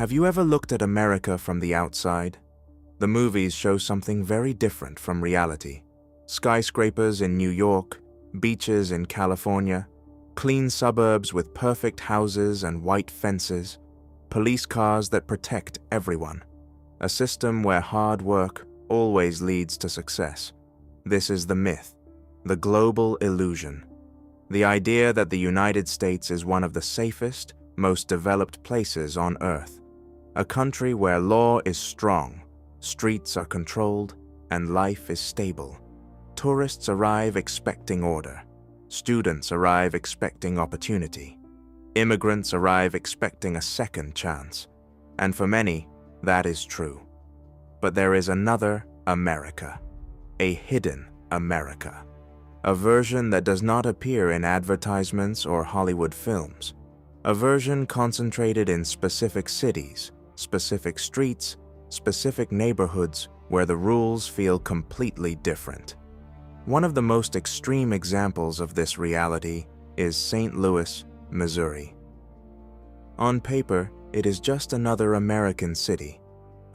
Have you ever looked at America from the outside? The movies show something very different from reality. Skyscrapers in New York, beaches in California, clean suburbs with perfect houses and white fences, police cars that protect everyone, a system where hard work always leads to success. This is the myth, the global illusion. The idea that the United States is one of the safest, most developed places on Earth. A country where law is strong, streets are controlled, and life is stable. Tourists arrive expecting order. Students arrive expecting opportunity. Immigrants arrive expecting a second chance. And for many, that is true. But there is another America. A hidden America. A version that does not appear in advertisements or Hollywood films. A version concentrated in specific cities, specific streets, specific neighborhoods where the rules feel completely different. One of the most extreme examples of this reality is St. Louis, Missouri. On paper, it is just another American city,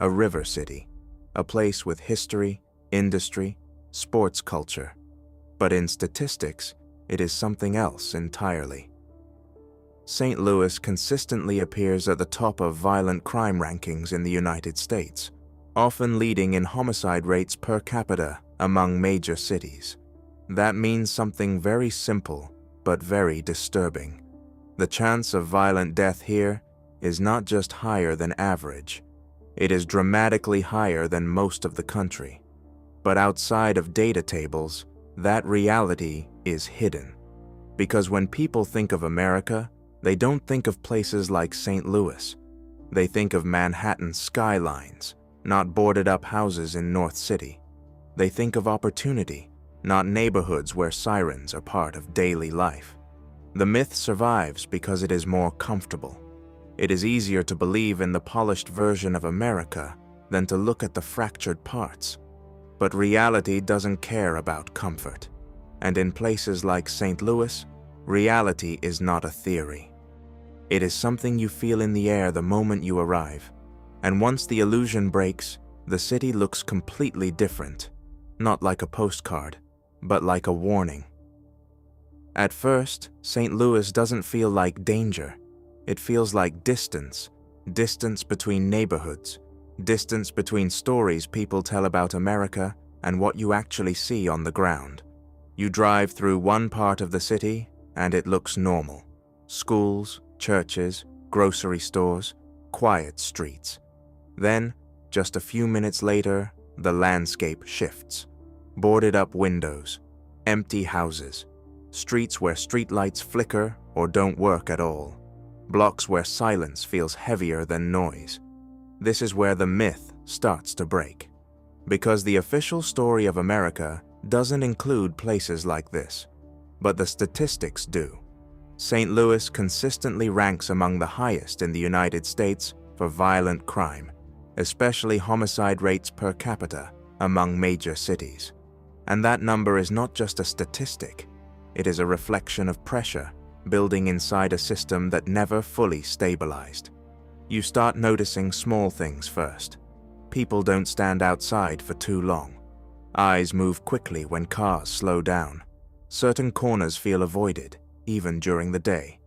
a river city, a place with history, industry, sports culture. But in statistics, it is something else entirely. St. Louis consistently appears at the top of violent crime rankings in the United States, often leading in homicide rates per capita among major cities. That means something very simple, but very disturbing. The chance of violent death here is not just higher than average. It is dramatically higher than most of the country. But outside of data tables, that reality is hidden. Because when people think of America, they don't think of places like St. Louis. They think of Manhattan skylines, not boarded-up houses in North City. They think of opportunity, not neighborhoods where sirens are part of daily life. The myth survives because it is more comfortable. It is easier to believe in the polished version of America than to look at the fractured parts. But reality doesn't care about comfort. And in places like St. Louis, reality is not a theory. It is something you feel in the air the moment you arrive. And once the illusion breaks, the city looks completely different. Not like a postcard, but like a warning. At first, St. Louis doesn't feel like danger. It feels like distance. Distance between neighborhoods. Distance between stories people tell about America and what you actually see on the ground. You drive through one part of the city and it looks normal. Schools, churches, grocery stores, quiet streets. Then, just a few minutes later, the landscape shifts. Boarded-up windows, empty houses, streets where streetlights flicker or don't work at all, blocks where silence feels heavier than noise. This is where the myth starts to break. Because the official story of America doesn't include places like this, but the statistics do. St. Louis consistently ranks among the highest in the United States for violent crime, especially homicide rates per capita among major cities. And that number is not just a statistic, it is a reflection of pressure building inside a system that never fully stabilized. You start noticing small things first. People don't stand outside for too long. Eyes move quickly when cars slow down. Certain corners feel avoided, even during the day.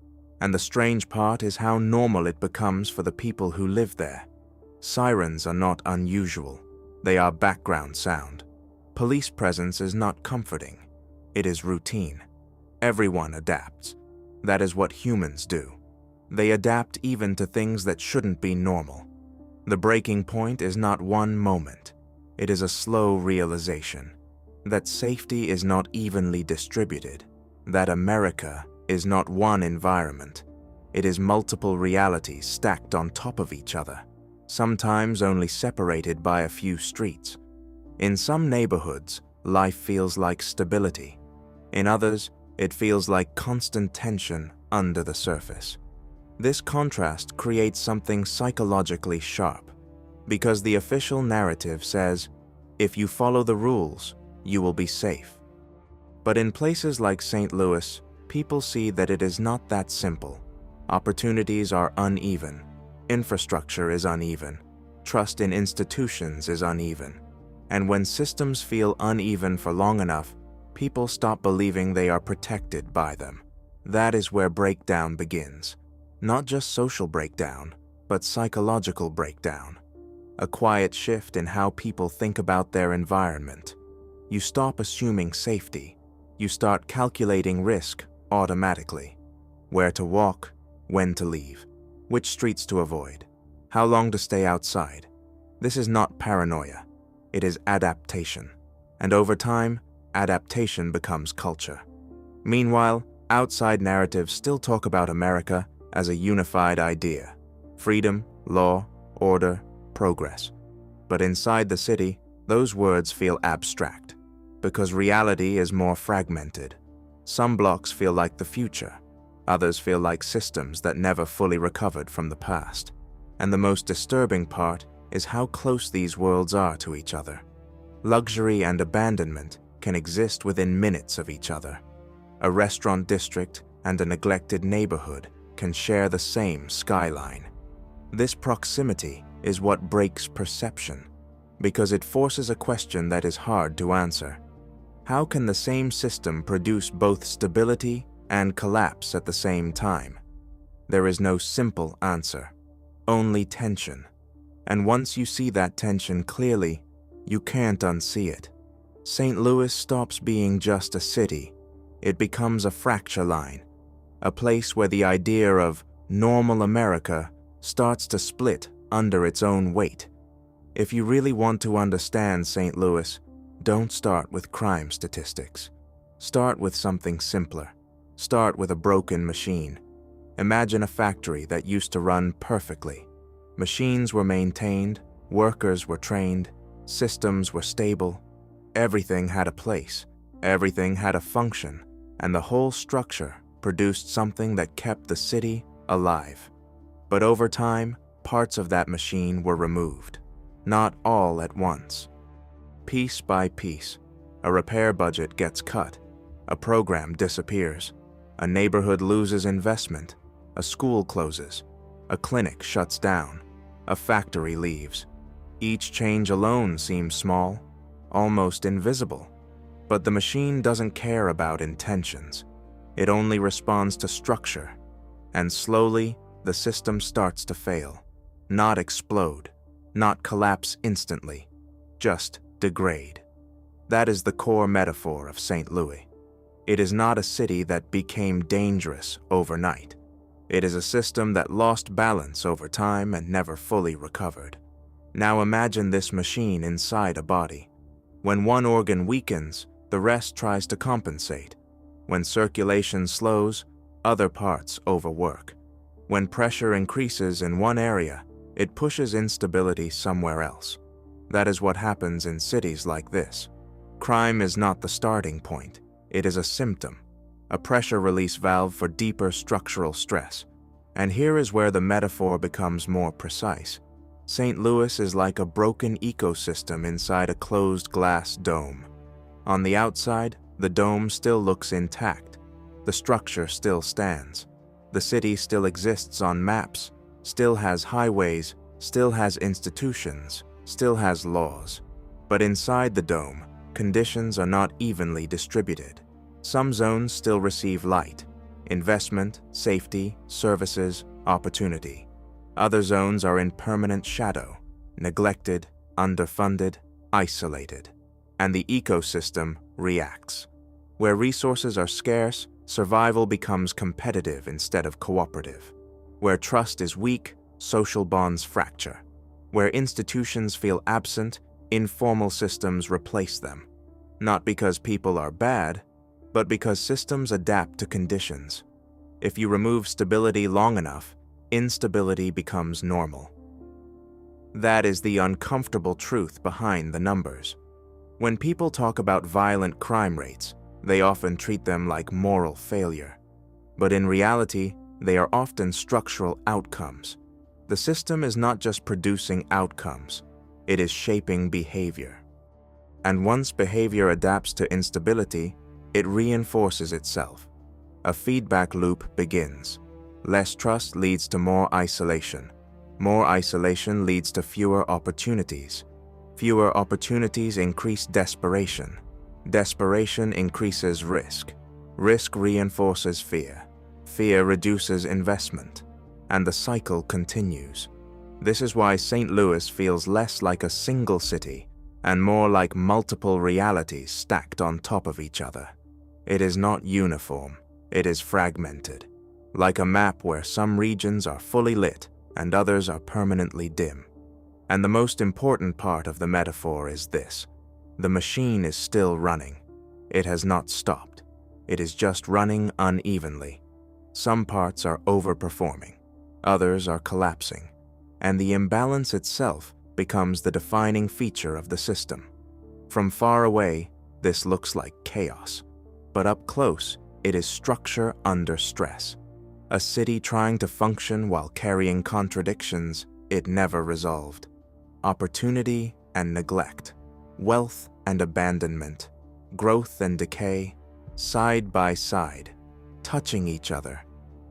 And the strange part is how normal it becomes for the people who live there. Sirens are not unusual. They are background sound. Police presence is not comforting. It is routine. Everyone adapts. That is what humans do. They adapt even to things that shouldn't be normal. The breaking point is not one moment. It is a slow realization that safety is not evenly distributed, that America is not one environment. It is multiple realities stacked on top of each other, sometimes only separated by a few streets. In some neighborhoods, life feels like stability. In others, it feels like constant tension under the surface. This contrast creates something psychologically sharp, because the official narrative says, if you follow the rules, you will be safe. But in places like St. Louis, people see that it is not that simple. Opportunities are uneven. Infrastructure is uneven. Trust in institutions is uneven. And when systems feel uneven for long enough, people stop believing they are protected by them. That is where breakdown begins. Not just social breakdown, but psychological breakdown. A quiet shift in how people think about their environment. You stop assuming safety. You start calculating risk automatically. Where to walk, when to leave, which streets to avoid, how long to stay outside. This is not paranoia. It is adaptation. And over time, adaptation becomes culture. Meanwhile, outside narratives still talk about America as a unified idea. Freedom, law, order, progress. But inside the city, those words feel abstract, because reality is more fragmented. Some blocks feel like the future. Others feel like systems that never fully recovered from the past. And the most disturbing part is how close these worlds are to each other. Luxury and abandonment can exist within minutes of each other. A restaurant district and a neglected neighborhood can share the same skyline. This proximity is what breaks perception, because it forces a question that is hard to answer. How can the same system produce both stability and collapse at the same time? There is no simple answer, only tension. And once you see that tension clearly, you can't unsee it. St. Louis stops being just a city. It becomes a fracture line, a place where the idea of normal America starts to split under its own weight. If you really want to understand St. Louis, don't start with crime statistics. Start with something simpler. Start with a broken machine. Imagine a factory that used to run perfectly. Machines were maintained, workers were trained, systems were stable. Everything had a place, everything had a function, and the whole structure produced something that kept the city alive. But over time, parts of that machine were removed. Not all at once. Piece by piece, a repair budget gets cut, a program disappears, a neighborhood loses investment, a school closes, a clinic shuts down, a factory leaves. Each change alone seems small, almost invisible. But the machine doesn't care about intentions. It only responds to structure. And slowly, the system starts to fail. Not explode, not collapse instantly, just degrade. That is the core metaphor of St. Louis. It is not a city that became dangerous overnight. It is a system that lost balance over time and never fully recovered. Now imagine this machine inside a body. When one organ weakens, the rest tries to compensate. When circulation slows, other parts overwork. When pressure increases in one area, it pushes instability somewhere else. That is what happens in cities like this. Crime is not the starting point. It is a symptom, a pressure release valve for deeper structural stress. And here is where the metaphor becomes more precise. St. Louis is like a broken ecosystem inside a closed glass dome. On the outside, the dome still looks intact. The structure still stands. The city still exists on maps, still has highways, still has institutions, still has laws. But inside the dome, conditions are not evenly distributed. Some zones still receive light, investment, safety, services, opportunity. Other zones are in permanent shadow, neglected, underfunded, isolated. And the ecosystem reacts. Where resources are scarce, survival becomes competitive instead of cooperative. Where trust is weak, social bonds fracture. Where institutions feel absent, informal systems replace them. Not because people are bad, but because systems adapt to conditions. If you remove stability long enough, instability becomes normal. That is the uncomfortable truth behind the numbers. When people talk about violent crime rates, they often treat them like moral failure. But in reality, they are often structural outcomes. The system is not just producing outcomes, it is shaping behavior. And once behavior adapts to instability, it reinforces itself. A feedback loop begins. Less trust leads to more isolation. More isolation leads to fewer opportunities. Fewer opportunities increase desperation. Desperation increases risk. Risk reinforces fear. Fear reduces investment. And the cycle continues. This is why St. Louis feels less like a single city and more like multiple realities stacked on top of each other. It is not uniform, it is fragmented, like a map where some regions are fully lit and others are permanently dim. And the most important part of the metaphor is this: the machine is still running. It has not stopped. It is just running unevenly. Some parts are overperforming, others are collapsing, and the imbalance itself becomes the defining feature of the system. From far away, this looks like chaos, but up close, it is structure under stress. A city trying to function while carrying contradictions it never resolved. Opportunity and neglect, wealth and abandonment, growth and decay, side by side, touching each other,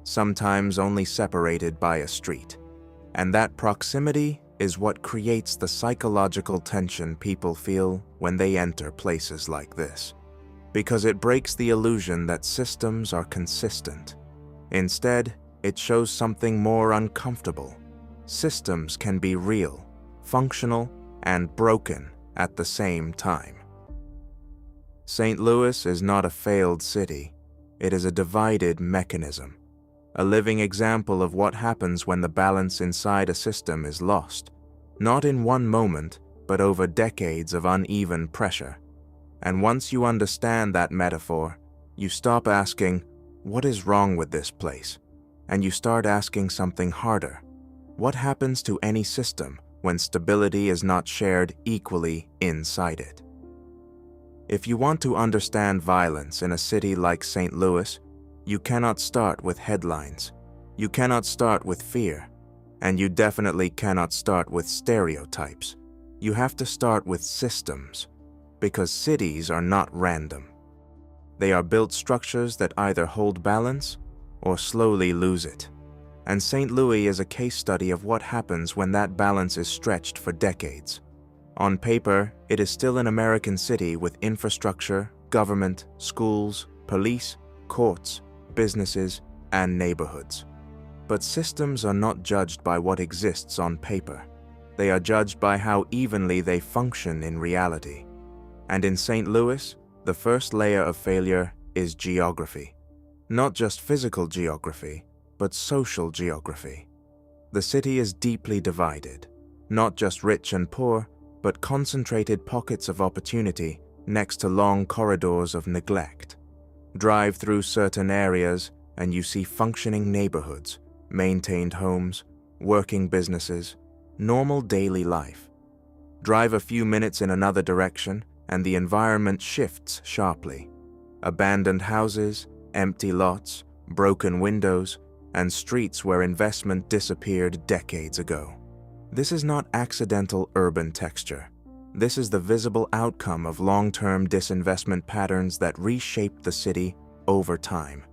sometimes only separated by a street. And that proximity is what creates the psychological tension people feel when they enter places like this, because it breaks the illusion that systems are consistent. Instead, it shows something more uncomfortable. Systems can be real, functional, and broken at the same time. St. Louis is not a failed city. It is a divided mechanism, a living example of what happens when the balance inside a system is lost, not in one moment, but over decades of uneven pressure. And once you understand that metaphor, you stop asking, "What is wrong with this place?" and you start asking something harder. What happens to any system when stability is not shared equally inside it? If you want to understand violence in a city like St. Louis, you cannot start with headlines. You cannot start with fear. And you definitely cannot start with stereotypes. You have to start with systems, because cities are not random. They are built structures that either hold balance or slowly lose it. And St. Louis is a case study of what happens when that balance is stretched for decades. On paper, it is still an American city with infrastructure, government, schools, police, courts, businesses, and neighborhoods. But systems are not judged by what exists on paper. They are judged by how evenly they function in reality. And in St. Louis, the first layer of failure is geography. Not just physical geography, but social geography. The city is deeply divided, not just rich and poor, but concentrated pockets of opportunity next to long corridors of neglect. Drive through certain areas and you see functioning neighborhoods, maintained homes, working businesses, normal daily life. Drive a few minutes in another direction and the environment shifts sharply. Abandoned houses, empty lots, broken windows, and streets where investment disappeared decades ago. This is not accidental urban texture. This is the visible outcome of long-term disinvestment patterns that reshape the city over time.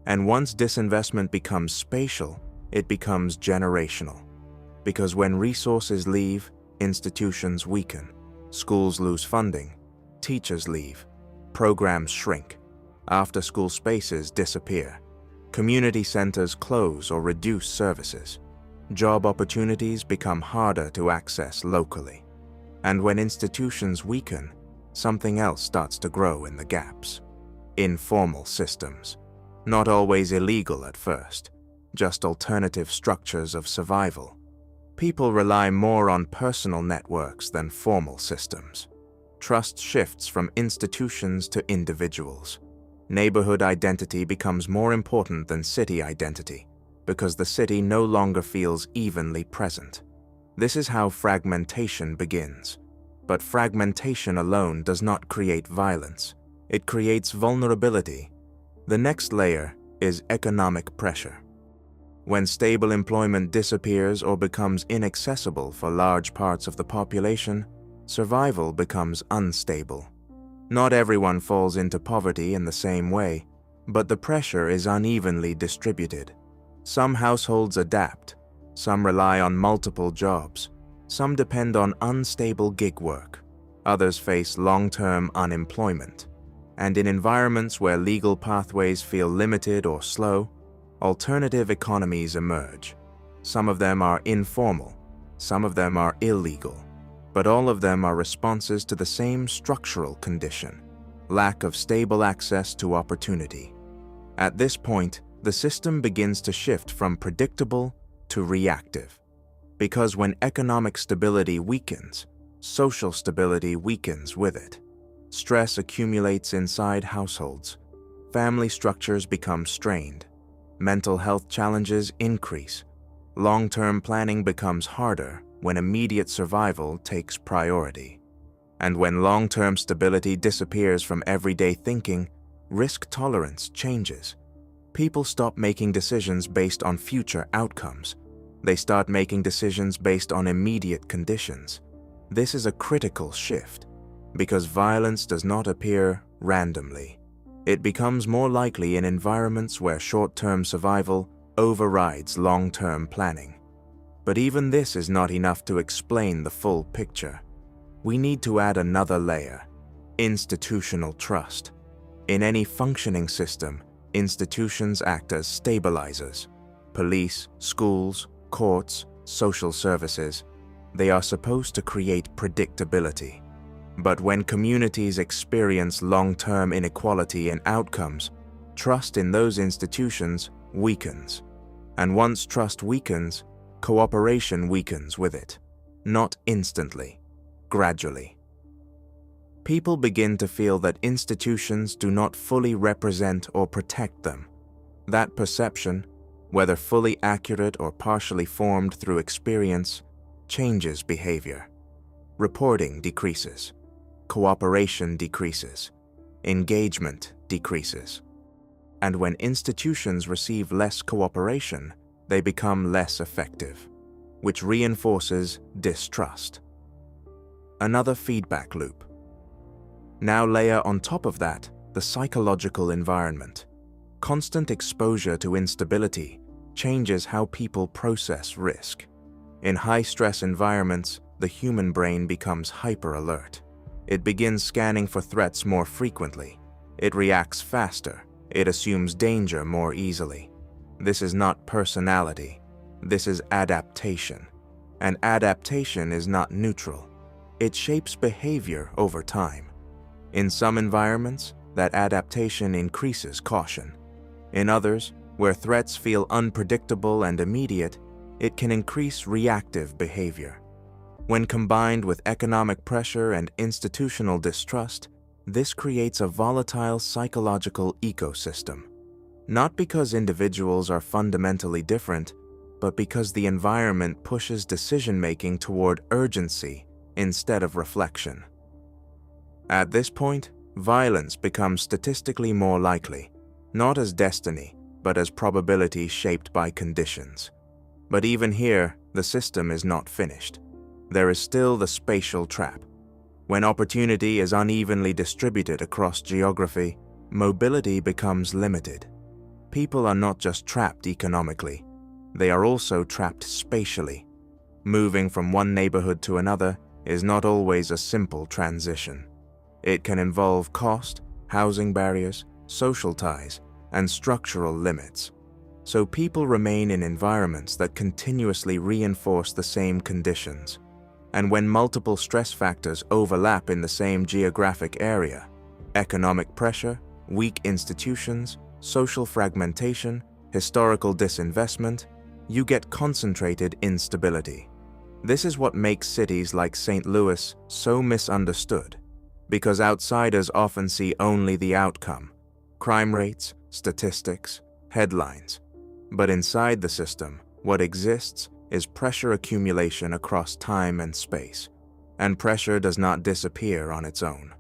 And once disinvestment becomes spatial, it becomes generational. Because when resources leave, institutions weaken, schools lose funding, teachers leave, programs shrink, after-school spaces disappear, community centers close or reduce services, job opportunities become harder to access locally. And when institutions weaken, something else starts to grow in the gaps. Informal systems, not always illegal at first, just alternative structures of survival. People rely more on personal networks than formal systems. Trust shifts from institutions to individuals. Neighborhood identity becomes more important than city identity, because the city no longer feels evenly present. This is how fragmentation begins. But fragmentation alone does not create violence. It creates vulnerability. The next layer is economic pressure. When stable employment disappears or becomes inaccessible for large parts of the population, survival becomes unstable. Not everyone falls into poverty in the same way, but the pressure is unevenly distributed. Some households adapt, Some rely on multiple jobs. Some depend on unstable gig work. Others face long-term unemployment. And in environments where legal pathways feel limited or slow, alternative economies emerge. Some of them are informal, some of them are illegal, but all of them are responses to the same structural condition: lack of stable access to opportunity. At this point, the system begins to shift from predictable to reactive. Because when economic stability weakens, social stability weakens with it. Stress accumulates inside households. Family structures become strained. Mental health challenges increase. Long-term planning becomes harder when immediate survival takes priority. And when long-term stability disappears from everyday thinking, risk tolerance changes. People stop making decisions based on future outcomes. They start making decisions based on immediate conditions. This is a critical shift, because violence does not appear randomly. It becomes more likely in environments where short-term survival overrides long-term planning. But even this is not enough to explain the full picture. We need to add another layer: institutional trust. In any functioning system, institutions act as stabilizers. Police, schools, courts, social services, they are supposed to create predictability. But when communities experience long-term inequality in outcomes, trust in those institutions weakens. And once trust weakens, cooperation weakens with it. Not instantly, gradually. People begin to feel that institutions do not fully represent or protect them. That perception, whether fully accurate or partially formed through experience, changes behavior. Reporting decreases. Cooperation decreases. Engagement decreases. And when institutions receive less cooperation, they become less effective, which reinforces distrust. Another feedback loop. Now layer on top of that the psychological environment. Constant exposure to instability changes how people process risk. In high-stress environments, the human brain becomes hyper-alert. It begins scanning for threats more frequently. It reacts faster. It assumes danger more easily. This is not personality. This is adaptation. And adaptation is not neutral. It shapes behavior over time. In some environments, that adaptation increases caution. In others, where threats feel unpredictable and immediate, it can increase reactive behavior. When combined with economic pressure and institutional distrust, this creates a volatile psychological ecosystem. Not because individuals are fundamentally different, but because the environment pushes decision-making toward urgency instead of reflection. At this point, violence becomes statistically more likely, not as destiny, but as probability shaped by conditions. But even here, the system is not finished. There is still the spatial trap. When opportunity is unevenly distributed across geography, mobility becomes limited. People are not just trapped economically, they are also trapped spatially. Moving from one neighborhood to another is not always a simple transition. It can involve cost, housing barriers, social ties, and structural limits. So people remain in environments that continuously reinforce the same conditions. And when multiple stress factors overlap in the same geographic area, economic pressure, weak institutions, social fragmentation, historical disinvestment, you get concentrated instability. This is what makes cities like St. Louis so misunderstood, because outsiders often see only the outcome: crime rates, statistics, headlines. But inside the system, what exists is pressure accumulation across time and space, and pressure does not disappear on its own.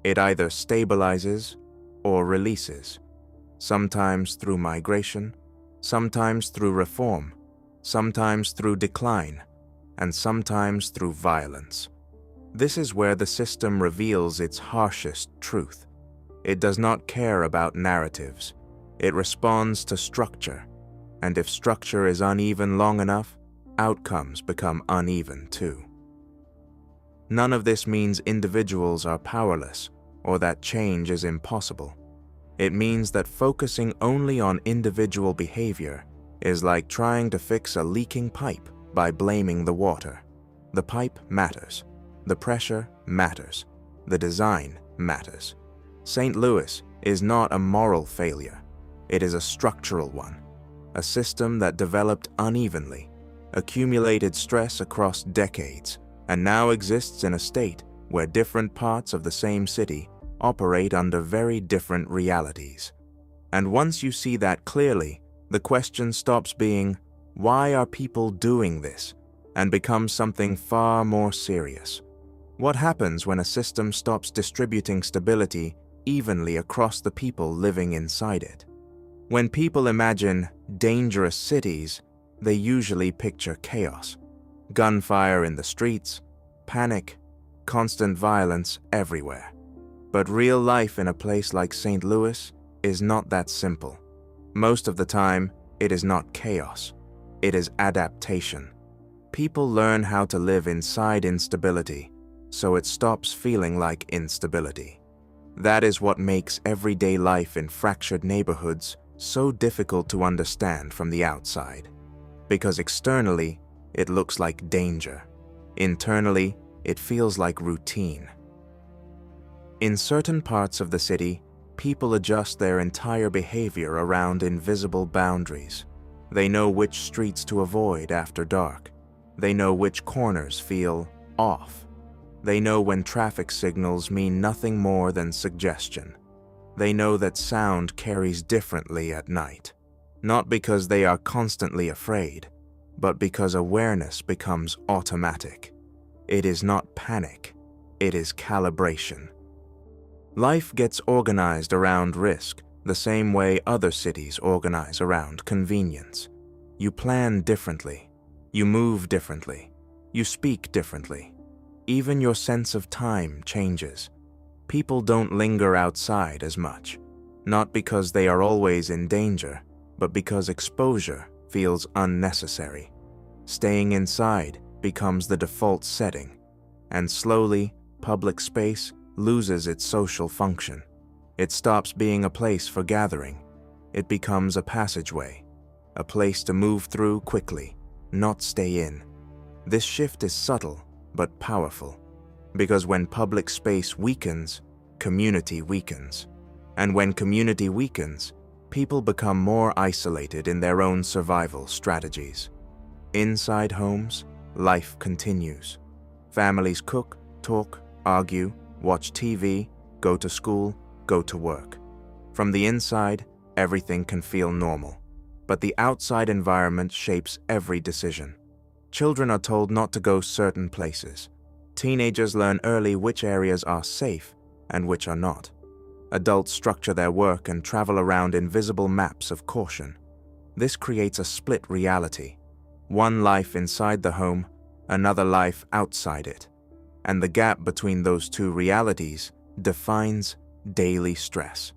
It either stabilizes or releases, sometimes through migration, sometimes through reform, sometimes through decline, and sometimes through violence. This is where the system reveals its harshest truth. It does not care about narratives. It responds to structure, and if structure is uneven long enough, outcomes become uneven too. None of this means individuals are powerless or that change is impossible. It means that focusing only on individual behavior is like trying to fix a leaking pipe by blaming the water. The pipe matters. The pressure matters. The design matters. St. Louis is not a moral failure. It is a structural one. A system that developed unevenly, accumulated stress across decades, and now exists in a state where different parts of the same city operate under very different realities. And once you see that clearly, the question stops being, why are people doing this? And becomes something far more serious. What happens when a system stops distributing stability evenly across the people living inside it? When people imagine dangerous cities, they usually picture chaos. Gunfire in the streets, panic, constant violence everywhere. But real life in a place like St. Louis is not that simple. Most of the time, it is not chaos. It is adaptation. People learn how to live inside instability, so it stops feeling like instability. That is what makes everyday life in fractured neighborhoods so difficult to understand from the outside. Because externally, it looks like danger. Internally, it feels like routine. In certain parts of the city, people adjust their entire behavior around invisible boundaries. They know which streets to avoid after dark. They know which corners feel off. They know when traffic signals mean nothing more than suggestion. They know that sound carries differently at night, not because they are constantly afraid, but because awareness becomes automatic. It is not panic, it is calibration. Life gets organized around risk the same way other cities organize around convenience. You plan differently. You move differently. You speak differently. Even your sense of time changes. People don't linger outside as much, not because they are always in danger, but because exposure feels unnecessary. Staying inside becomes the default setting, and slowly, public space loses its social function. It stops being a place for gathering. It becomes a passageway, a place to move through quickly, not stay in. This shift is subtle but powerful, because when public space weakens, community weakens. And when community weakens, people become more isolated in their own survival strategies. Inside homes, life continues. Families cook, talk, argue, watch TV, go to school, go to work. From the inside, everything can feel normal, but the outside environment shapes every decision. Children are told not to go certain places. Teenagers learn early which areas are safe and which are not. Adults structure their work and travel around invisible maps of caution. This creates a split reality. One life inside the home, another life outside it. And the gap between those two realities defines daily stress.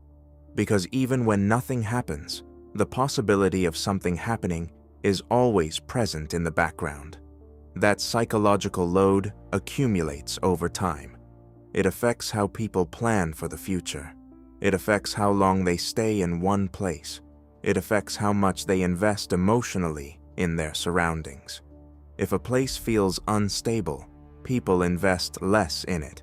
Because even when nothing happens, the possibility of something happening is always present in the background. That psychological load accumulates over time. It affects how people plan for the future. It affects how long they stay in one place. It affects how much they invest emotionally in their surroundings. If a place feels unstable, people invest less in it,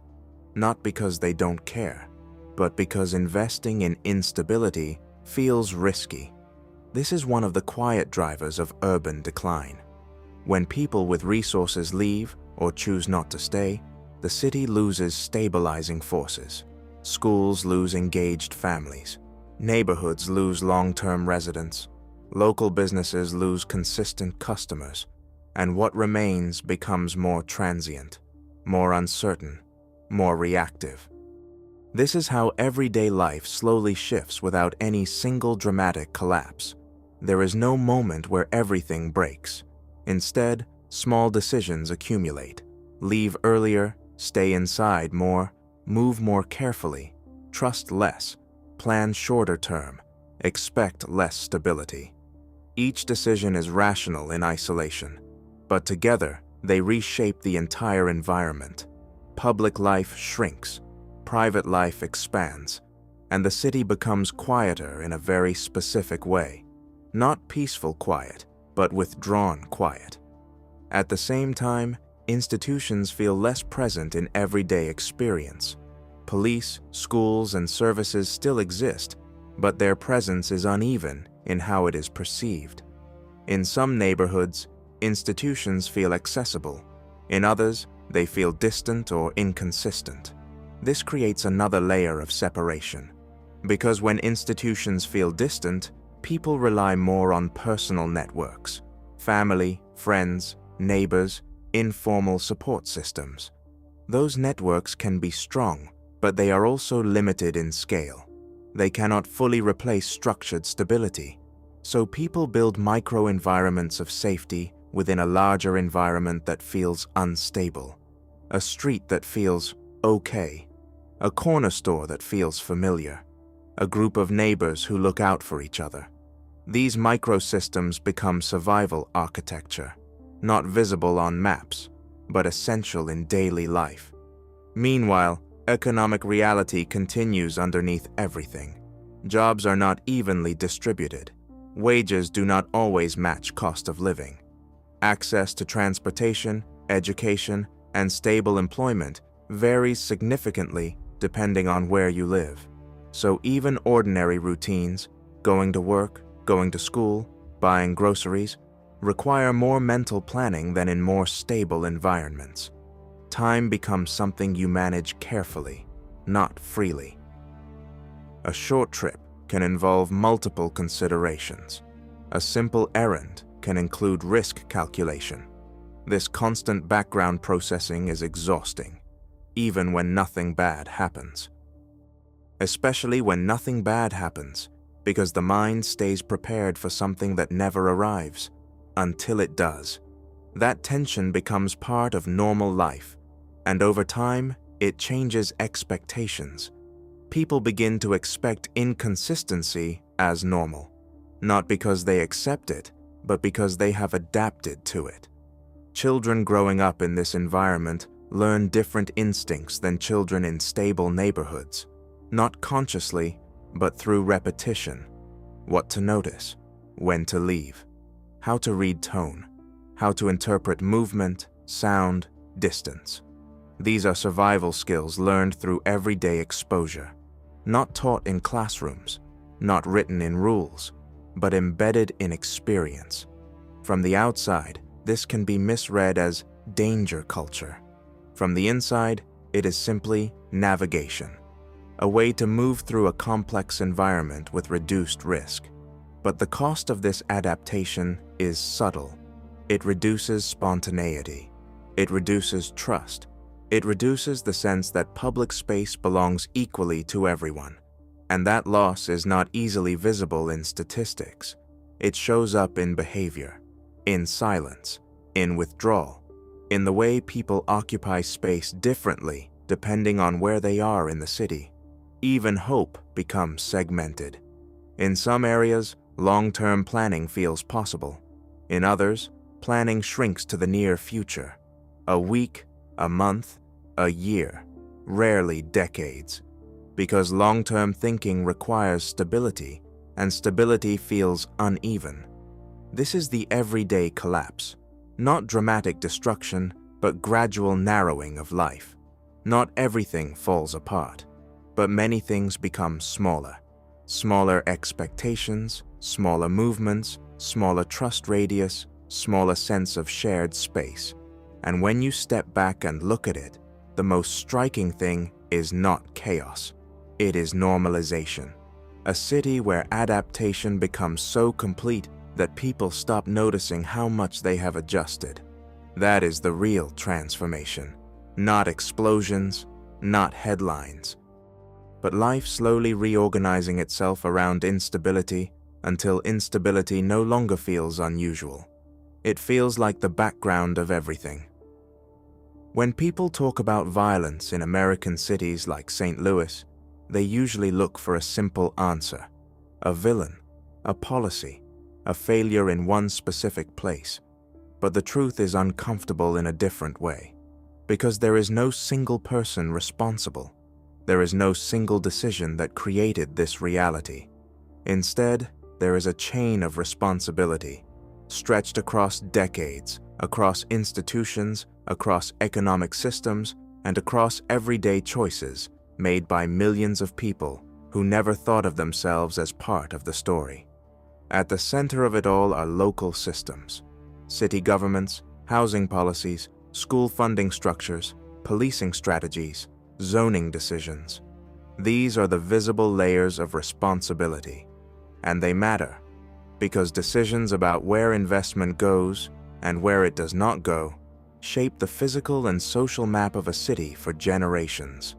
not because they don't care, but because investing in instability feels risky. This is one of the quiet drivers of urban decline. When people with resources leave or choose not to stay, the city loses stabilizing forces. Schools lose engaged families. Neighborhoods lose long-term residents. Local businesses lose consistent customers. And what remains becomes more transient, more uncertain, more reactive. This is how everyday life slowly shifts without any single dramatic collapse. There is no moment where everything breaks. Instead, small decisions accumulate. Leave earlier, stay inside more, move more carefully, trust less, plan shorter term, expect less stability. Each decision is rational in isolation. but together they reshape the entire environment. Public life shrinks, private life expands, and the city becomes quieter in a very specific way. Not peaceful quiet, but withdrawn quiet. At the same time, institutions feel less present in everyday experience. Police, schools, and services still exist, but their presence is uneven in how it is perceived. In some neighborhoods, institutions feel accessible. In others, they feel distant or inconsistent. This creates another layer of separation. Because when institutions feel distant, people rely more on personal networks, family, friends, neighbors, informal support systems. Those networks can be strong, but they are also limited in scale. They cannot fully replace structured stability. So people build micro-environments of safety within a larger environment that feels unstable. A street that feels okay. A corner store that feels familiar. A group of neighbors who look out for each other. These microsystems become survival architecture, not visible on maps, but essential in daily life. Meanwhile, economic reality continues underneath everything. Jobs are not evenly distributed. Wages do not always match cost of living. Access to transportation, education, and stable employment varies significantly depending on where you live. So even ordinary routines, going to work, going to school, buying groceries, require more mental planning than in more stable environments. Time becomes something you manage carefully, not freely. A short trip can involve multiple considerations. A simple errand can include risk calculation. This constant background processing is exhausting, even when nothing bad happens. Especially when nothing bad happens, because the mind stays prepared for something that never arrives, until it does. That tension becomes part of normal life, and over time, it changes expectations. People begin to expect inconsistency as normal, not because they accept it, but because they have adapted to it. Children growing up in this environment learn different instincts than children in stable neighborhoods, not consciously, but through repetition. What to notice, when to leave, how to read tone, how to interpret movement, sound, distance. These are survival skills learned through everyday exposure, not taught in classrooms, not written in rules, but embedded in experience. From the outside, this can be misread as danger culture. From the inside, it is simply navigation, a way to move through a complex environment with reduced risk. But the cost of this adaptation is subtle. It reduces spontaneity. It reduces trust. It reduces the sense that public space belongs equally to everyone. And that loss is not easily visible in statistics. It shows up in behavior, in silence, in withdrawal, in the way people occupy space differently depending on where they are in the city. Even hope becomes segmented. In some areas, long-term planning feels possible. In others, planning shrinks to the near future. A week, a month, a year, rarely decades. Because long-term thinking requires stability, and stability feels uneven. This is the everyday collapse. Not dramatic destruction, but gradual narrowing of life. Not everything falls apart, but many things become smaller. Smaller expectations, smaller movements, smaller trust radius, smaller sense of shared space. And when you step back and look at it, the most striking thing is not chaos. It is normalization. A city where adaptation becomes so complete that people stop noticing how much they have adjusted. That is the real transformation. Not explosions, not headlines, but life slowly reorganizing itself around instability until instability no longer feels unusual. It feels like the background of everything. When people talk about violence in American cities like St. Louis, they usually look for a simple answer: a villain, a policy, a failure in one specific place. But the truth is uncomfortable in a different way, because there is no single person responsible. There is no single decision that created this reality. Instead, there is a chain of responsibility, stretched across decades, across institutions, across economic systems, and across everyday choices made by millions of people who never thought of themselves as part of the story. At the center of it all are local systems, city governments, housing policies, school funding structures, policing strategies, zoning decisions. These are the visible layers of responsibility, and they matter because decisions about where investment goes and where it does not go shape the physical and social map of a city for generations.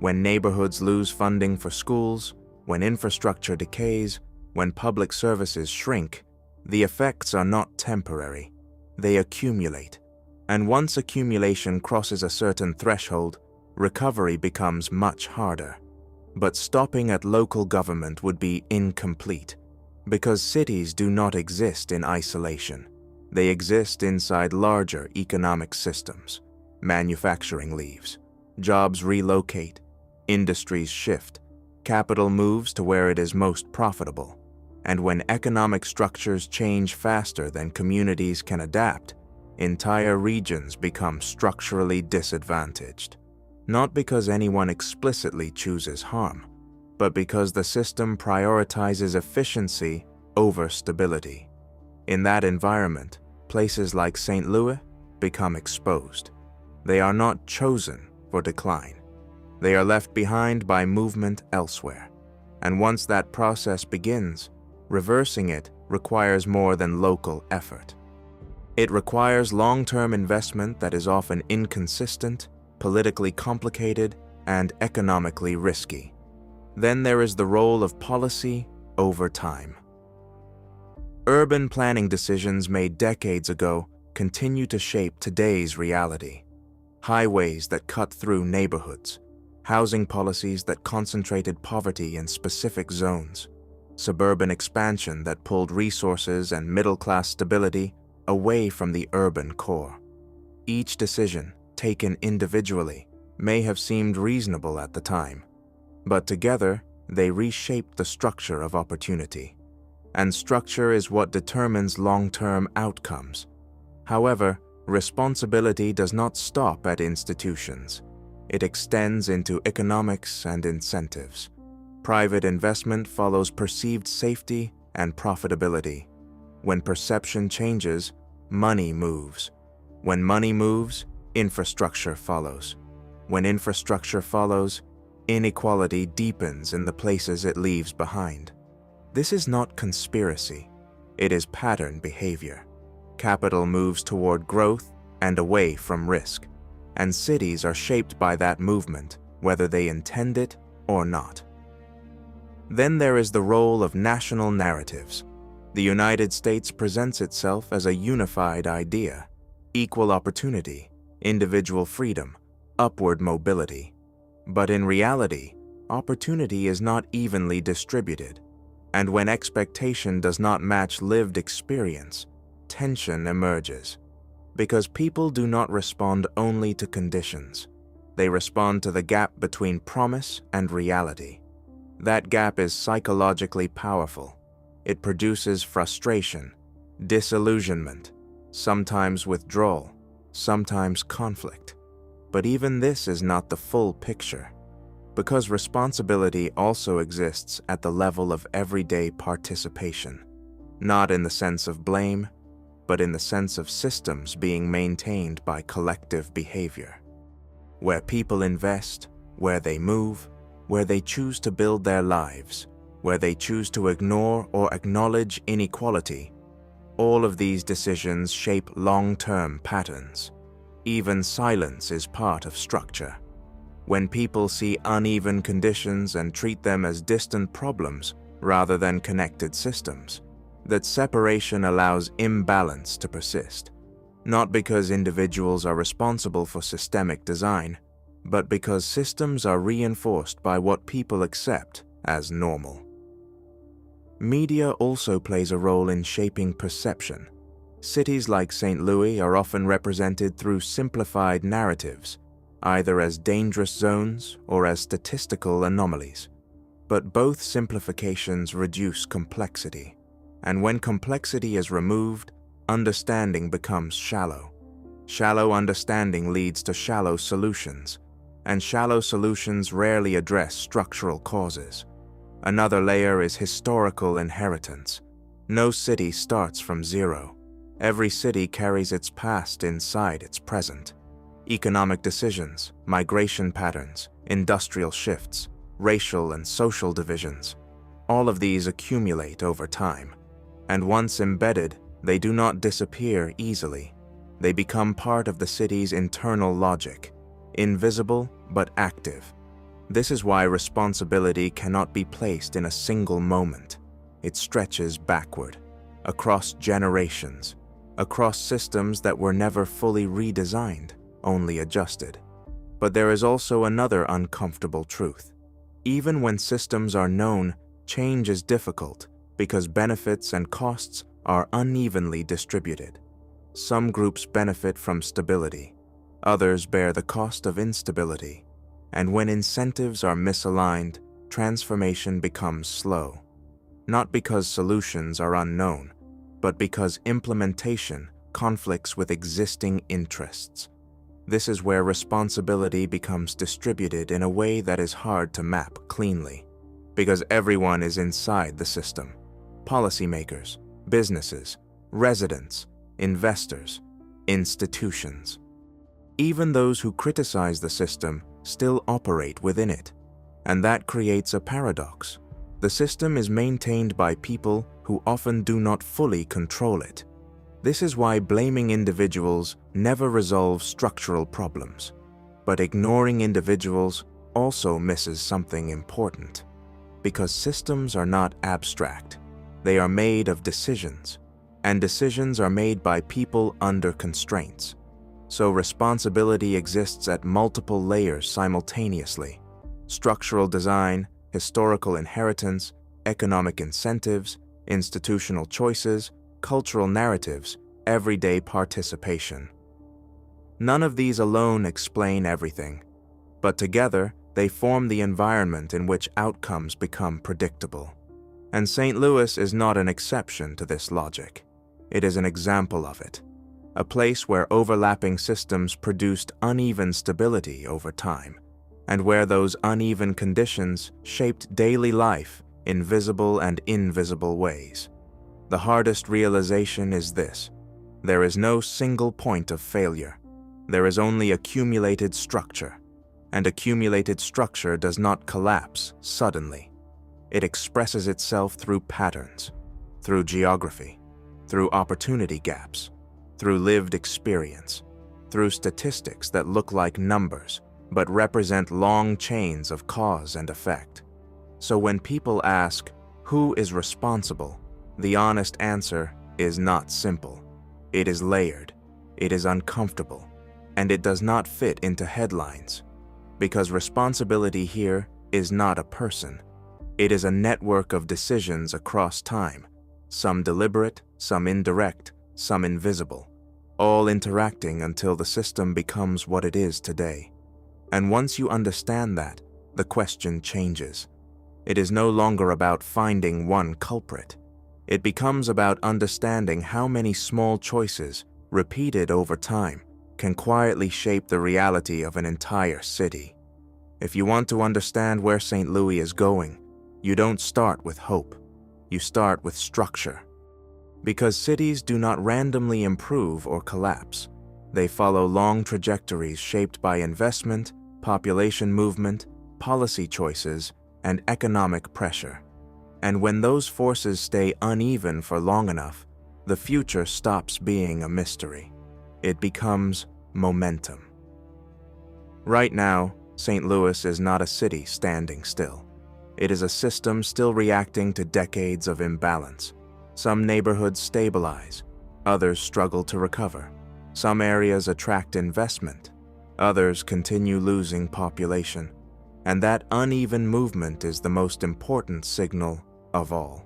When neighborhoods lose funding for schools, when infrastructure decays, when public services shrink, the effects are not temporary. They accumulate. And once accumulation crosses a certain threshold, recovery becomes much harder. But stopping at local government would be incomplete, because cities do not exist in isolation. They exist inside larger economic systems. Manufacturing leaves, jobs relocate, industries shift, capital moves to where it is most profitable. And when economic structures change faster than communities can adapt, entire regions become structurally disadvantaged. Not because anyone explicitly chooses harm, but because the system prioritizes efficiency over stability. In that environment, places like St. Louis become exposed. They are not chosen for decline. They are left behind by movement elsewhere. And once that process begins, reversing it requires more than local effort. It requires long-term investment that is often inconsistent, politically complicated, and economically risky. Then there is the role of policy over time. Urban planning decisions made decades ago continue to shape today's reality. Highways that cut through neighborhoods, housing policies that concentrated poverty in specific zones, suburban expansion that pulled resources and middle-class stability away from the urban core. Each decision, taken individually, may have seemed reasonable at the time, but together they reshaped the structure of opportunity. And structure is what determines long-term outcomes. However, responsibility does not stop at institutions. It extends into economics and incentives. Private investment follows perceived safety and profitability. When perception changes, money moves. When money moves, infrastructure follows. When infrastructure follows, inequality deepens in the places it leaves behind. This is not conspiracy. It is pattern behavior. Capital moves toward growth and away from risk, and cities are shaped by that movement, whether they intend it or not. Then there is the role of national narratives. The United States presents itself as a unified idea: equal opportunity, individual freedom, upward mobility. But in reality, opportunity is not evenly distributed. And when expectation does not match lived experience, tension emerges. Because people do not respond only to conditions. They respond to the gap between promise and reality. That gap is psychologically powerful. It produces frustration, disillusionment, sometimes withdrawal, sometimes conflict. But even this is not the full picture, because responsibility also exists at the level of everyday participation, not in the sense of blame, but in the sense of systems being maintained by collective behavior. Where people invest, where they move, where they choose to build their lives, where they choose to ignore or acknowledge inequality, all of these decisions shape long-term patterns. Even silence is part of structure. When people see uneven conditions and treat them as distant problems rather than connected systems, that separation allows imbalance to persist, not because individuals are responsible for systemic design, but because systems are reinforced by what people accept as normal. Media also plays a role in shaping perception. Cities like St. Louis are often represented through simplified narratives, either as dangerous zones or as statistical anomalies. But both simplifications reduce complexity, and when complexity is removed, understanding becomes shallow. Shallow understanding leads to shallow solutions, and shallow solutions rarely address structural causes. Another layer is historical inheritance. No city starts from zero. Every city carries its past inside its present. Economic decisions, migration patterns, industrial shifts, racial and social divisions, all of these accumulate over time. And once embedded, they do not disappear easily. They become part of the city's internal logic, invisible but active. This is why responsibility cannot be placed in a single moment. It stretches backward, across generations, across systems that were never fully redesigned, only adjusted. But there is also another uncomfortable truth. Even when systems are known, change is difficult because benefits and costs are unevenly distributed. Some groups benefit from stability, others bear the cost of instability, and when incentives are misaligned, transformation becomes slow. Not because solutions are unknown, but because implementation conflicts with existing interests. This is where responsibility becomes distributed in a way that is hard to map cleanly, because everyone is inside the system. Policymakers, businesses, residents, investors, institutions. Even those who criticize the system still operate within it, and that creates a paradox. The system is maintained by people who often do not fully control it. This is why blaming individuals never resolves structural problems, but ignoring individuals also misses something important. Because systems are not abstract, they are made of decisions, and decisions are made by people under constraints. So responsibility exists at multiple layers simultaneously: structural design, historical inheritance, economic incentives, institutional choices, cultural narratives, everyday participation. None of these alone explain everything, but together they form the environment in which outcomes become predictable. And St. Louis is not an exception to this logic. It is an example of it, a place where overlapping systems produced uneven stability over time, and where those uneven conditions shaped daily life in visible and invisible ways. The hardest realization is this: there is no single point of failure. There is only accumulated structure, and accumulated structure does not collapse suddenly. It expresses itself through patterns, through geography, through opportunity gaps, through lived experience, through statistics that look like numbers but represent long chains of cause and effect. So when people ask, who is responsible, the honest answer is not simple. It is layered, it is uncomfortable, and it does not fit into headlines. Because responsibility here is not a person. It is a network of decisions across time, some deliberate, some indirect, some invisible, all interacting until the system becomes what it is today. And once you understand that, the question changes. It is no longer about finding one culprit. It becomes about understanding how many small choices, repeated over time, can quietly shape the reality of an entire city. If you want to understand where St. Louis is going, you don't start with hope. You start with structure. Because cities do not randomly improve or collapse. They follow long trajectories shaped by investment, population movement, policy choices, and economic pressure. And when those forces stay uneven for long enough, the future stops being a mystery. It becomes momentum. Right now, St. Louis is not a city standing still. It is a system still reacting to decades of imbalance. Some neighborhoods stabilize, others struggle to recover. Some areas attract investment, others continue losing population. And that uneven movement is the most important signal of all.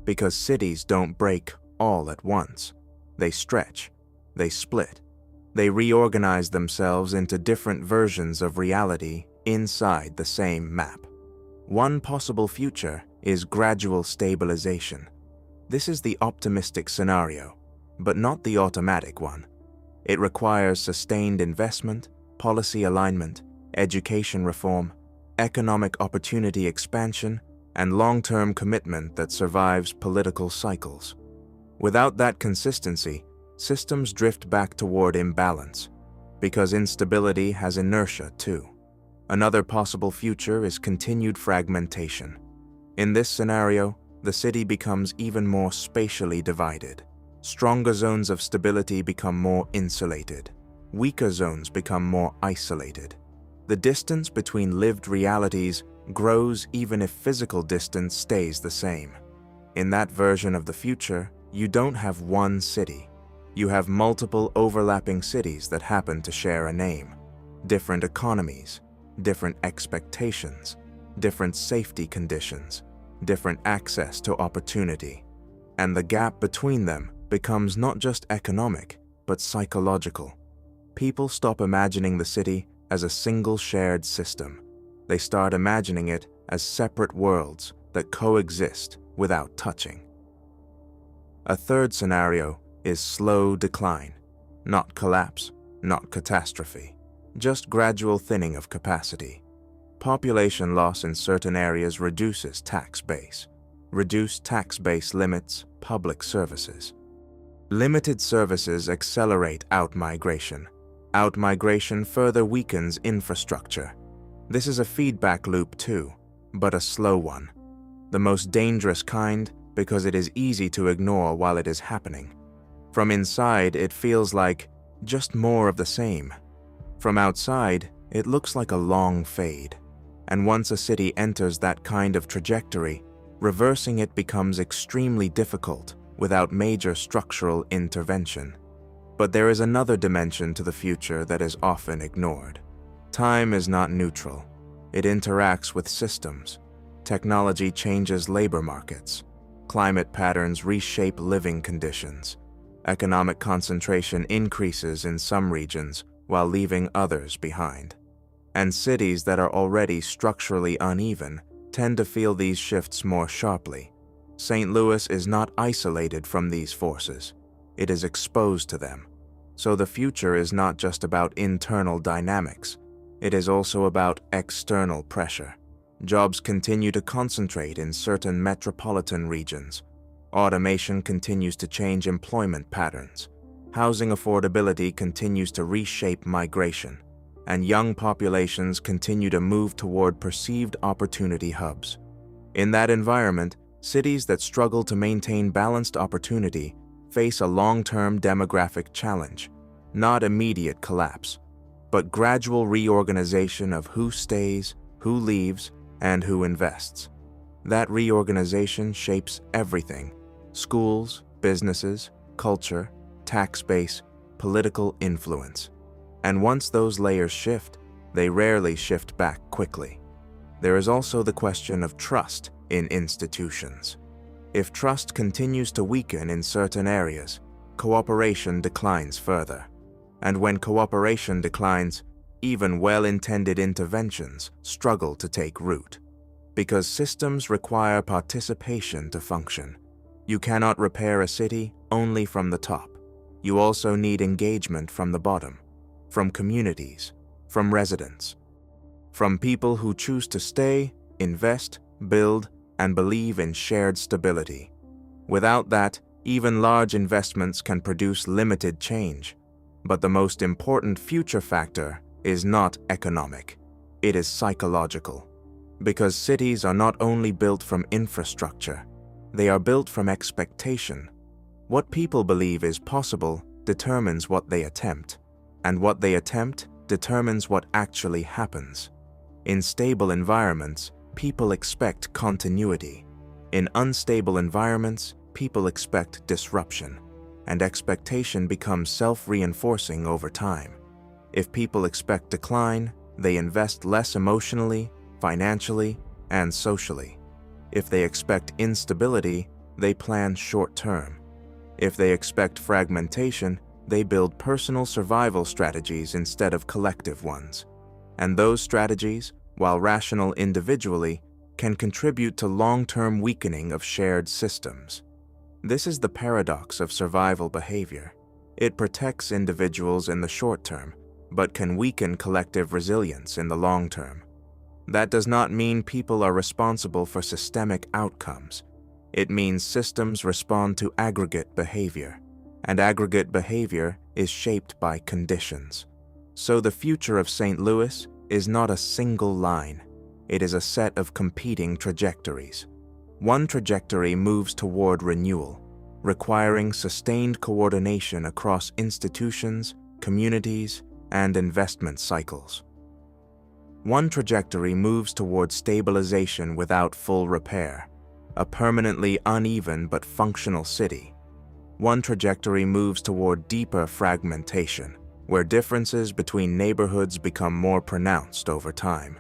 Because cities don't break all at once. They stretch. They split. They reorganize themselves into different versions of reality inside the same map. One possible future is gradual stabilization. This is the optimistic scenario, but not the automatic one. It requires sustained investment, policy alignment, education reform, economic opportunity expansion, and long-term commitment that survives political cycles. Without that consistency, systems drift back toward imbalance, because instability has inertia too. Another possible future is continued fragmentation. In this scenario, the city becomes even more spatially divided. Stronger zones of stability become more insulated. Weaker zones become more isolated. The distance between lived realities grows even if physical distance stays the same. In that version of the future, you don't have one city. You have multiple overlapping cities that happen to share a name, different economies, different expectations, different safety conditions, different access to opportunity. And the gap between them becomes not just economic, but psychological. People stop imagining the city as a single shared system. They start imagining it as separate worlds that coexist without touching. A third scenario is slow decline, not collapse, not catastrophe, just gradual thinning of capacity. Population loss in certain areas reduces tax base. Reduced tax base limits public services. Limited services accelerate outmigration. Outmigration further weakens infrastructure. This is a feedback loop too, but a slow one. The most dangerous kind because it is easy to ignore while it is happening. From inside, it feels like just more of the same. From outside, it looks like a long fade. And once a city enters that kind of trajectory, reversing it becomes extremely difficult without major structural intervention. But there is another dimension to the future that is often ignored. Time is not neutral. It interacts with systems. Technology changes labor markets. Climate patterns reshape living conditions. Economic concentration increases in some regions while leaving others behind. And cities that are already structurally uneven tend to feel these shifts more sharply. St. Louis is not isolated from these forces. It is exposed to them. So the future is not just about internal dynamics. It is also about external pressure. Jobs continue to concentrate in certain metropolitan regions. Automation continues to change employment patterns. Housing affordability continues to reshape migration. And young populations continue to move toward perceived opportunity hubs. In that environment, cities that struggle to maintain balanced opportunity face a long-term demographic challenge, not immediate collapse, but gradual reorganization of who stays, who leaves, and who invests. That reorganization shapes everything: schools, businesses, culture, tax base, political influence. And once those layers shift, they rarely shift back quickly. There is also the question of trust in institutions. If trust continues to weaken in certain areas, cooperation declines further. And when cooperation declines, even well-intended interventions struggle to take root. Because systems require participation to function. You cannot repair a city only from the top. You also need engagement from the bottom, from communities, from residents, from people who choose to stay, invest, build, and believe in shared stability. Without that, even large investments can produce limited change. But the most important future factor is not economic. It is psychological. Because cities are not only built from infrastructure, they are built from expectation. What people believe is possible determines what they attempt, and what they attempt determines what actually happens. In stable environments, people expect continuity. In unstable environments, people expect disruption, and expectation becomes self-reinforcing over time. If people expect decline, they invest less emotionally, financially, and socially. If they expect instability, they plan short-term. If they expect fragmentation, they build personal survival strategies instead of collective ones. And those strategies, while rational individually, can contribute to long-term weakening of shared systems. This is the paradox of survival behavior. It protects individuals in the short term, but can weaken collective resilience in the long term. That does not mean people are responsible for systemic outcomes. It means systems respond to aggregate behavior, and aggregate behavior is shaped by conditions. So the future of St. Louis is not a single line. It is a set of competing trajectories. One trajectory moves toward renewal, requiring sustained coordination across institutions, communities, and investment cycles. One trajectory moves toward stabilization without full repair, a permanently uneven but functional city. One trajectory moves toward deeper fragmentation, where differences between neighborhoods become more pronounced over time.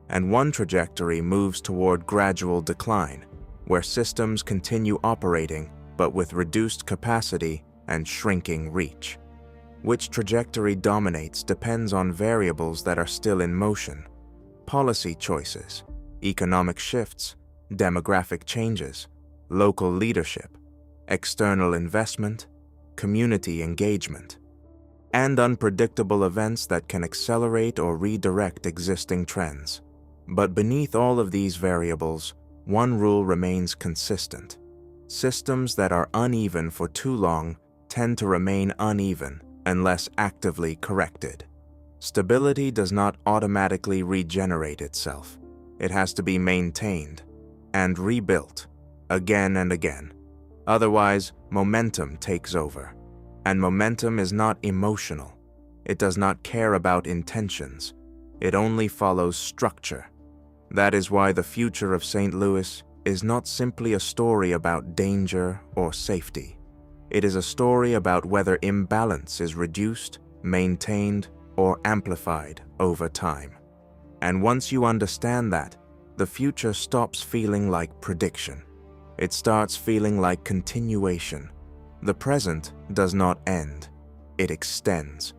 And one trajectory moves toward gradual decline, where systems continue operating but with reduced capacity and shrinking reach. Which trajectory dominates depends on variables that are still in motion: policy choices, economic shifts, demographic changes, local leadership, external investment, community engagement, and unpredictable events that can accelerate or redirect existing trends. But beneath all of these variables, one rule remains consistent. Systems that are uneven for too long tend to remain uneven unless actively corrected. Stability does not automatically regenerate itself. It has to be maintained and rebuilt again and again. Otherwise, momentum takes over. And momentum is not emotional. It does not care about intentions. It only follows structure. That is why the future of St. Louis is not simply a story about danger or safety. It is a story about whether imbalance is reduced, maintained, or amplified over time. And once you understand that, the future stops feeling like prediction. It starts feeling like continuation. The present does not end. It extends.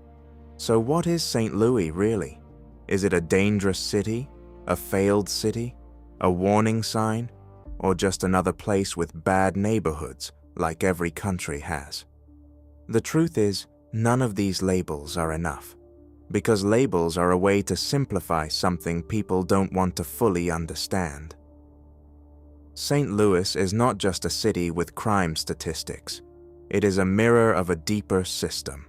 So what is St. Louis really? Is it a dangerous city? A failed city? A warning sign? Or just another place with bad neighborhoods like every country has? The truth is, none of these labels are enough, because labels are a way to simplify something people don't want to fully understand. St. Louis is not just a city with crime statistics. It is a mirror of a deeper system,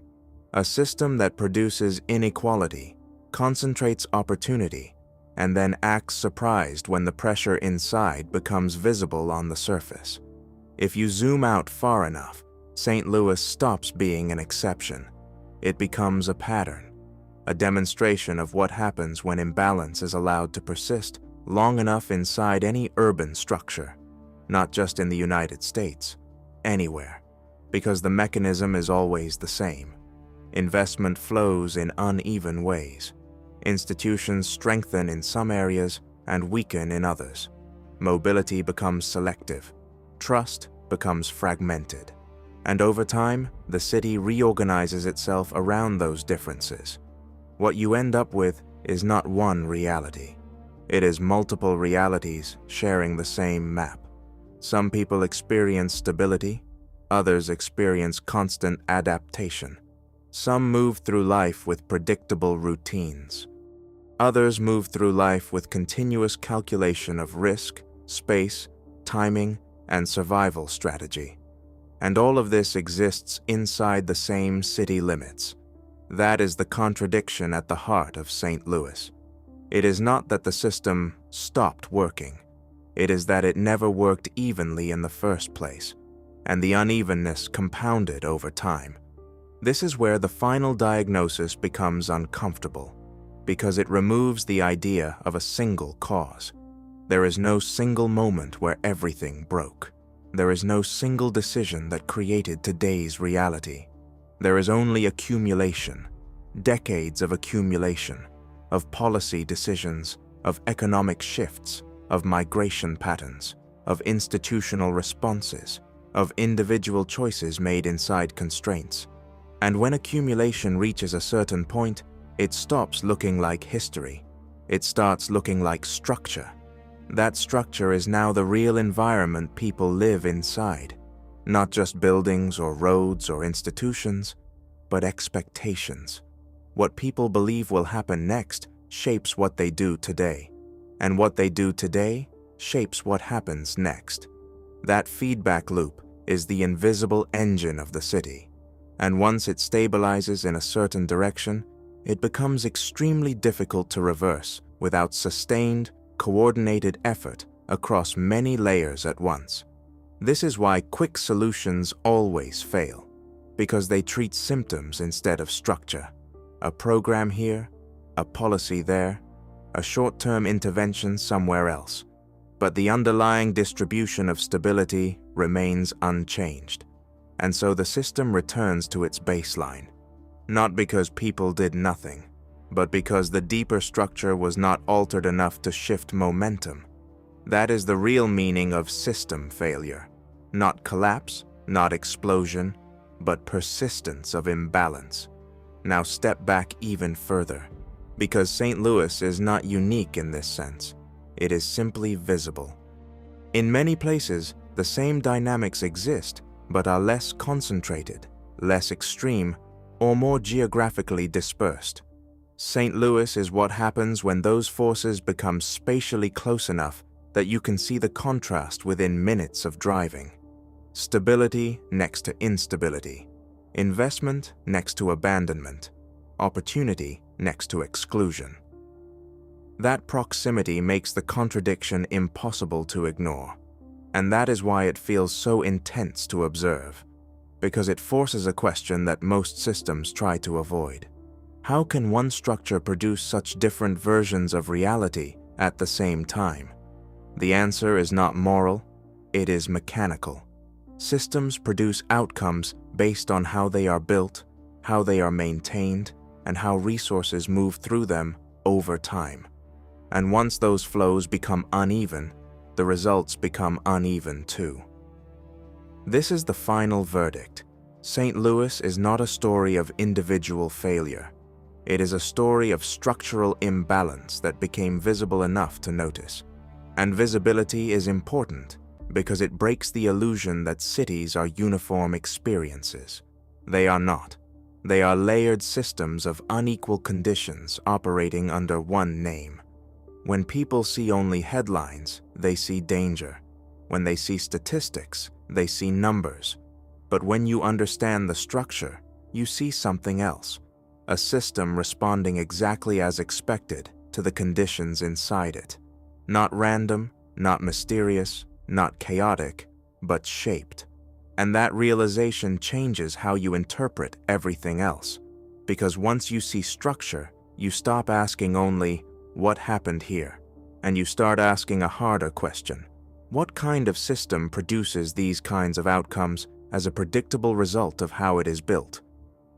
a system that produces inequality, concentrates opportunity, and then acts surprised when the pressure inside becomes visible on the surface. If you zoom out far enough, St. Louis stops being an exception. It becomes a pattern, a demonstration of what happens when imbalance is allowed to persist long enough inside any urban structure, not just in the United States, anywhere, because the mechanism is always the same. Investment flows in uneven ways. Institutions strengthen in some areas and weaken in others. Mobility becomes selective. Trust becomes fragmented. And over time, the city reorganizes itself around those differences. What you end up with is not one reality. It is multiple realities sharing the same map. Some people experience stability. Others experience constant adaptation. Some move through life with predictable routines. Others move through life with continuous calculation of risk, space, timing, and survival strategy. And all of this exists inside the same city limits. That is the contradiction at the heart of St. Louis. It is not that the system stopped working. It is that it never worked evenly in the first place, and the unevenness compounded over time. This is where the final diagnosis becomes uncomfortable, because it removes the idea of a single cause. There is no single moment where everything broke. There is no single decision that created today's reality. There is only accumulation, decades of accumulation, of policy decisions, of economic shifts, of migration patterns, of institutional responses, of individual choices made inside constraints. And when accumulation reaches a certain point, it stops looking like history. It starts looking like structure. That structure is now the real environment people live inside. Not just buildings or roads or institutions, but expectations. What people believe will happen next shapes what they do today. And what they do today shapes what happens next. That feedback loop is the invisible engine of the city. And once it stabilizes in a certain direction, it becomes extremely difficult to reverse without sustained, coordinated effort across many layers at once. This is why quick solutions always fail, because they treat symptoms instead of structure. A program here, a policy there, a short-term intervention somewhere else. But the underlying distribution of stability remains unchanged. And so the system returns to its baseline, not because people did nothing, but because the deeper structure was not altered enough to shift momentum. That is the real meaning of system failure. Not collapse, not explosion, but persistence of imbalance. Now step back even further, because St. Louis is not unique in this sense. It is simply visible. In many places, the same dynamics exist, but are less concentrated, less extreme, or more geographically dispersed. St. Louis is what happens when those forces become spatially close enough that you can see the contrast within minutes of driving. Stability next to instability. Investment next to abandonment. Opportunity next to exclusion. That proximity makes the contradiction impossible to ignore. And that is why it feels so intense to observe, because it forces a question that most systems try to avoid. How can one structure produce such different versions of reality at the same time? The answer is not moral, it is mechanical. Systems produce outcomes based on how they are built, how they are maintained, and how resources move through them over time. And once those flows become uneven, the results become uneven too. This is the final verdict. St. Louis is not a story of individual failure. It is a story of structural imbalance that became visible enough to notice. And visibility is important because it breaks the illusion that cities are uniform experiences. They are not. They are layered systems of unequal conditions operating under one name. When people see only headlines, they see danger. When they see statistics, they see numbers. But when you understand the structure, you see something else. A system responding exactly as expected to the conditions inside it. Not random, not mysterious, not chaotic, but shaped. And that realization changes how you interpret everything else. Because once you see structure, you stop asking only, what happened here? And you start asking a harder question. What kind of system produces these kinds of outcomes as a predictable result of how it is built?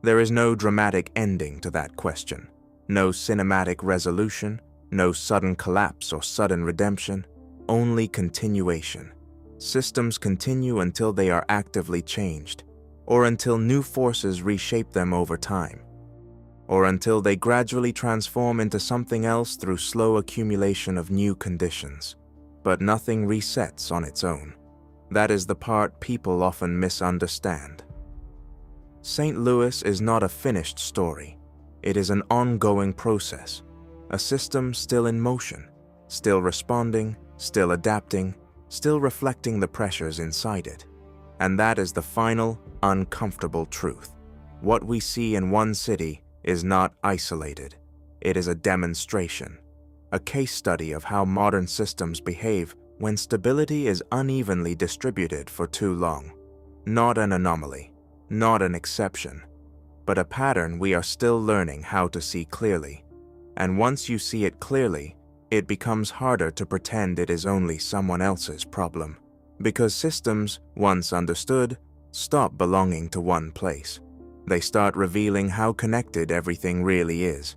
There is no dramatic ending to that question. No cinematic resolution, no sudden collapse or sudden redemption, only continuation. Systems continue until they are actively changed, or until new forces reshape them over time, or until they gradually transform into something else through slow accumulation of new conditions. But nothing resets on its own. That is the part people often misunderstand. St. Louis is not a finished story. It is an ongoing process, a system still in motion, still responding, still adapting, still reflecting the pressures inside it. And that is the final, uncomfortable truth. What we see in one city is not isolated. It is a demonstration, a case study of how modern systems behave when stability is unevenly distributed for too long. Not an anomaly, not an exception, but a pattern we are still learning how to see clearly. And once you see it clearly, it becomes harder to pretend it is only someone else's problem, because systems, once understood, stop belonging to one place. They start revealing how connected everything really is,